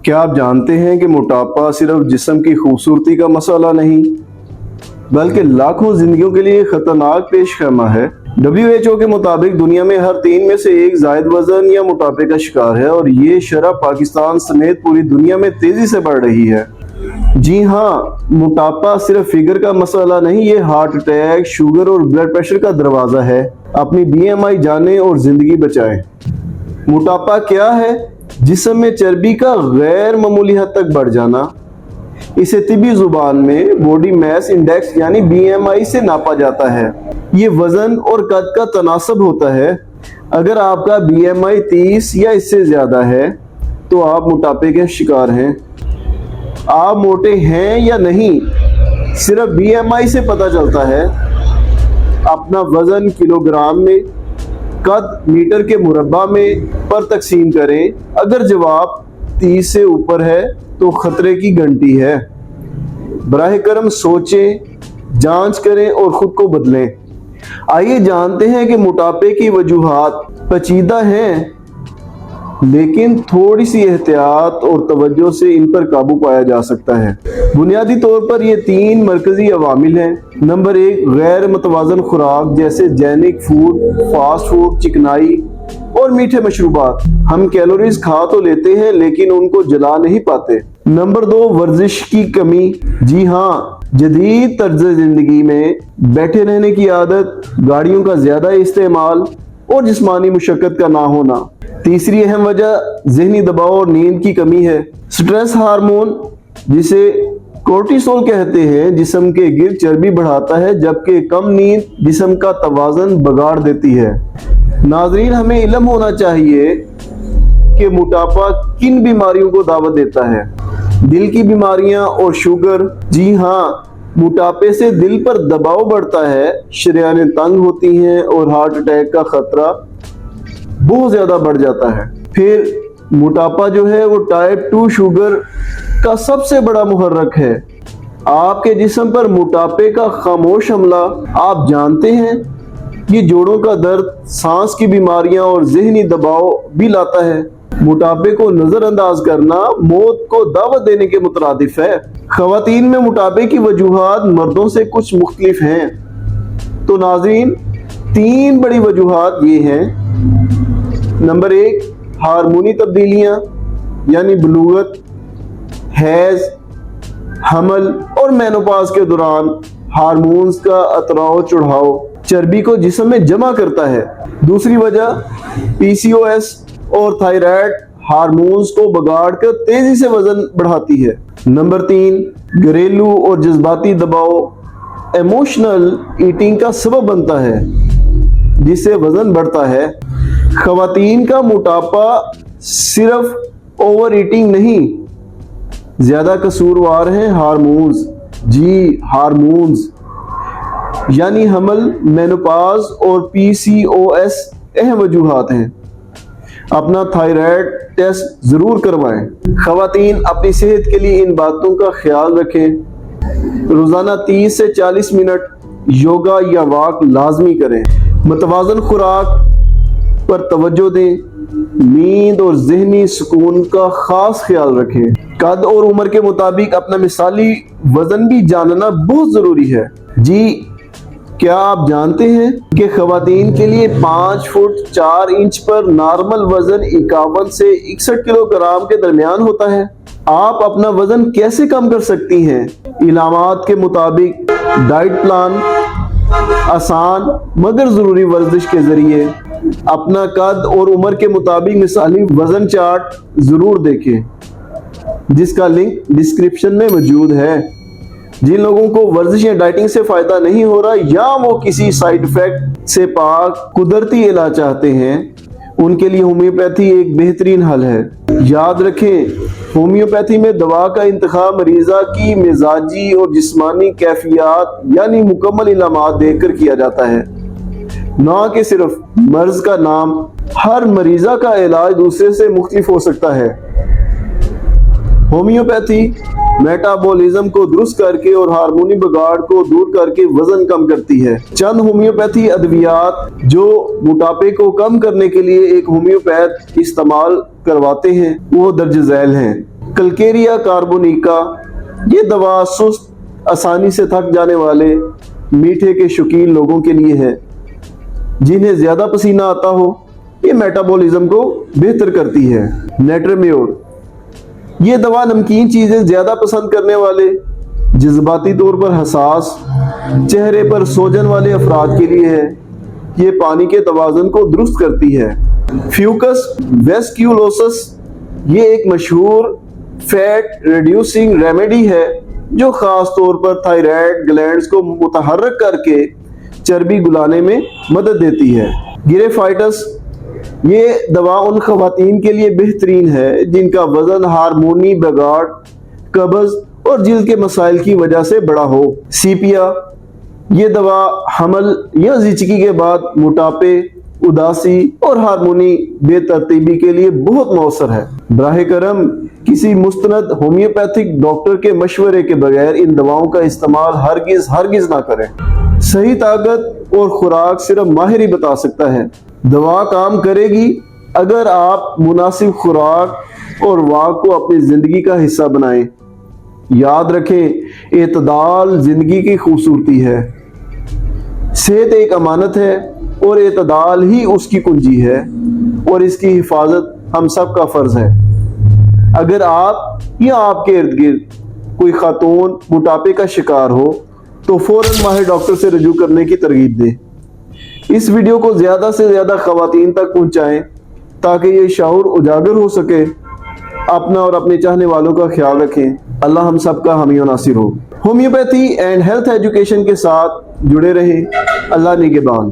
کیا آپ جانتے ہیں کہ موٹاپا صرف جسم کی خوبصورتی کا مسئلہ نہیں بلکہ لاکھوں زندگیوں کے لیے خطرناک پیش خیمہ ہے۔ WHO کے مطابق دنیا میں ہر 3 میں سے 1 زائد وزن یا موٹاپے کا شکار ہے، اور یہ شرح پاکستان سمیت پوری دنیا میں تیزی سے بڑھ رہی ہے۔ جی ہاں، موٹاپا صرف فگر کا مسئلہ نہیں، یہ ہارٹ اٹیک، شوگر اور بلڈ پریشر کا دروازہ ہے۔ اپنی BMI جانیں اور زندگی بچائیں۔ موٹاپا کیا ہے؟ جسم میں چربی کا غیر معمولی حد تک بڑھ جانا۔ اسے طبی زبان میں باڈی میس انڈیکس یعنی BMI سے ناپا جاتا ہے۔ یہ وزن اور قد کا تناسب ہوتا ہے۔ اگر آپ کا BMI 30 یا اس سے زیادہ ہے تو آپ موٹاپے کے شکار ہیں۔ آپ موٹے ہیں یا نہیں صرف BMI سے پتہ چلتا ہے۔ اپنا وزن کلو گرام میں، قد میٹر کے مربع میں پر تقسیم کریں۔ اگر جواب 30 سے اوپر ہے تو خطرے کی گھنٹی ہے۔ براہ کرم سوچیں، جانچ کریں اور خود کو بدلیں۔ آئیے جانتے ہیں کہ موٹاپے کی وجوہات پیچیدہ ہیں، لیکن تھوڑی سی احتیاط اور توجہ سے ان پر قابو پایا جا سکتا ہے۔ بنیادی طور پر یہ 3 مرکزی عوامل ہیں۔ نمبر 1، غیر متوازن خوراک جیسے جینک فوڈ، فاسٹ فوڈ، چکنائی اور میٹھے مشروبات۔ ہم کیلوریز کھا تو لیتے ہیں لیکن ان کو جلا نہیں پاتے۔ نمبر 2، ورزش کی کمی۔ جی ہاں، جدید طرز زندگی میں بیٹھے رہنے کی عادت، گاڑیوں کا زیادہ استعمال اور جسمانی مشقت کا نہ ہونا۔ تیسری اہم وجہ ذہنی دباؤ اور نیند کی کمی ہے۔ سٹریس ہارمون جسے کورٹیسول کہتے ہیں جسم کے گرد چربی بڑھاتا ہے، جبکہ کم نیند جسم کا توازن بگاڑ دیتی ہے۔ ناظرین، ہمیں علم ہونا چاہیے کہ موٹاپا کن بیماریوں کو دعوت دیتا ہے۔ دل کی بیماریاں اور شوگر۔ جی ہاں، موٹاپے سے دل پر دباؤ بڑھتا ہے، شریانیں تنگ ہوتی ہیں اور ہارٹ اٹیک کا خطرہ بہت زیادہ بڑھ جاتا ہے۔ پھر موٹاپا جو ہے وہ ٹائپ 2 شوگر کا سب سے بڑا محرک ہے۔ آپ کے جسم پر موٹاپے کا خاموش حملہ آپ جانتے ہیں؟ یہ جوڑوں کا درد، سانس کی بیماریاں اور ذہنی دباؤ بھی لاتا ہے۔ موٹاپے کو نظر انداز کرنا موت کو دعوت دینے کے مترادف ہے۔ خواتین میں موٹاپے کی وجوہات مردوں سے کچھ مختلف ہیں۔ تو ناظرین، 3 بڑی وجوہات یہ ہیں۔ نمبر 1، ہارمونی تبدیلیاں یعنی بلوغت، حیض، حمل اور مینوپاز کے دوران ہارمونز کا اتراؤ چڑھاؤ چربی کو جسم میں جمع کرتا ہے۔ دوسری وجہ PCOS اور تھائرائیڈ ہارمونز کو بگاڑ کر تیزی سے وزن بڑھاتی ہے۔ نمبر 3، گھریلو اور جذباتی دباؤ ایموشنل ایٹنگ کا سبب بنتا ہے، جس سے وزن بڑھتا ہے۔ خواتین کا موٹاپا صرف اوور ایٹنگ نہیں، زیادہ قصوروار ہیں ہارمونز۔ جی، ہارمونز یعنی حمل، مینوپاز اور PCOS اہم وجوہات ہیں۔ اپنا تھائرائیڈ ٹیسٹ ضرور کروائیں۔ خواتین اپنی صحت کے لیے ان باتوں کا خیال رکھیں۔ روزانہ 30 سے 40 منٹ یوگا یا واک لازمی کریں۔ متوازن خوراک پر توجہ دیں۔ نیند اور ذہنی سکون کا خاص خیال رکھیں۔ قد اور عمر کے مطابق اپنا مثالی وزن بھی جاننا بہت ضروری ہے۔ جی، کیا آپ جانتے ہیں کہ خواتین کے لیے 5 فٹ 4 انچ پر نارمل وزن 51 سے 61 کلو گرام کے درمیان ہوتا ہے؟ آپ اپنا وزن کیسے کم کر سکتی ہیں؟ علامات کے مطابق ڈائٹ پلان، آسان مگر ضروری ورزش کے ذریعے۔ اپنا قد اور عمر کے مطابق مثالی وزن چارٹ ضرور دیکھیں، جس کا لنک ڈسکرپشن میں موجود ہے۔ جن لوگوں کو ورزش یا ڈائٹنگ سے فائدہ نہیں ہو رہا یا وہ کسی سائیڈ افیکٹ سے پاک قدرتی علاج چاہتے ہیں، ان کے لیے ہومیوپیتھی ایک بہترین حل ہے۔ یاد رکھیں، ہومیوپیتھی میں دوا کا انتخاب مریضہ کی مزاجی اور جسمانی کیفیات یعنی مکمل علامات دیکھ کر کیا جاتا ہے، نہ کہ صرف مرض کا نام۔ ہر مریضہ کا علاج دوسرے سے مختلف ہو سکتا ہے۔ ہومیوپیتھی میٹابولزم کو درست کر کے اور ہارمونی بگاڑ کو دور کر کے وزن کم کرتی ہے۔ چند ہومیوپیتھی ادویات جو موٹاپے کو کم کرنے کے لیے ایک ہومیوپیتھ استعمال کرواتے ہیں وہ درج ذیل ہیں۔ کلکیریا کاربونیکا، یہ دوا سست، آسانی سے تھک جانے والے، میٹھے کے شوقین لوگوں کے لیے ہے جنہیں زیادہ پسینہ آتا ہو۔ یہ میٹابولزم کو بہتر کرتی ہے۔ نیٹرمیور، یہ دوا نمکین چیزیں زیادہ پسند کرنے والے، جذباتی طور پر حساس، چہرے پر سوجن والے افراد کے لیے ہے۔ یہ پانی کے توازن کو درست کرتی ہے۔ فیوکس ویسکیولوسس، یہ ایک مشہور فیٹ ریڈیوسنگ ریمیڈی ہے جو خاص طور پر تھائرائیڈ گلینڈز کو متحرک کر کے چربی گلانے میں مدد دیتی ہے۔ گریفائٹس، یہ دوا ان خواتین کے لیے بہترین ہے جن کا وزن ہارمونی بگاڑ، قبض اور جلد کے مسائل کی وجہ سے بڑا ہو۔ سیپیا، یہ دوا حمل یا زچگی کے بعد موٹاپے، اداسی اور ہارمونی بے ترتیبی کے لیے بہت مؤثر ہے۔ براہ کرم کسی مستند ہومیوپیتھک ڈاکٹر کے مشورے کے بغیر ان دواؤں کا استعمال ہرگز نہ کریں۔ صحیح طاقت اور خوراک صرف ماہر ہی بتا سکتا ہے۔ دوا کام کرے گی اگر آپ مناسب خوراک اور واک کو اپنی زندگی کا حصہ بنائیں۔ یاد رکھیں، اعتدال زندگی کی خوبصورتی ہے۔ صحت ایک امانت ہے اور اعتدال ہی اس کی کنجی ہے، اور اس کی حفاظت ہم سب کا فرض ہے۔ اگر آپ یا آپ کے ارد گرد کوئی خاتون موٹاپے کا شکار ہو تو فوراً ماہر ڈاکٹر سے رجوع کرنے کی ترغیب دیں۔ اس ویڈیو کو زیادہ سے زیادہ خواتین تک پہنچائیں تاکہ یہ شعور اجاگر ہو سکے۔ اپنا اور اپنے چاہنے والوں کا خیال رکھیں۔ اللہ ہم سب کا حامی و ناصر ہو۔ ہومیوپیتھی اینڈ ہیلتھ ایجوکیشن کے ساتھ جڑے رہیں۔ اللہ نگہبان۔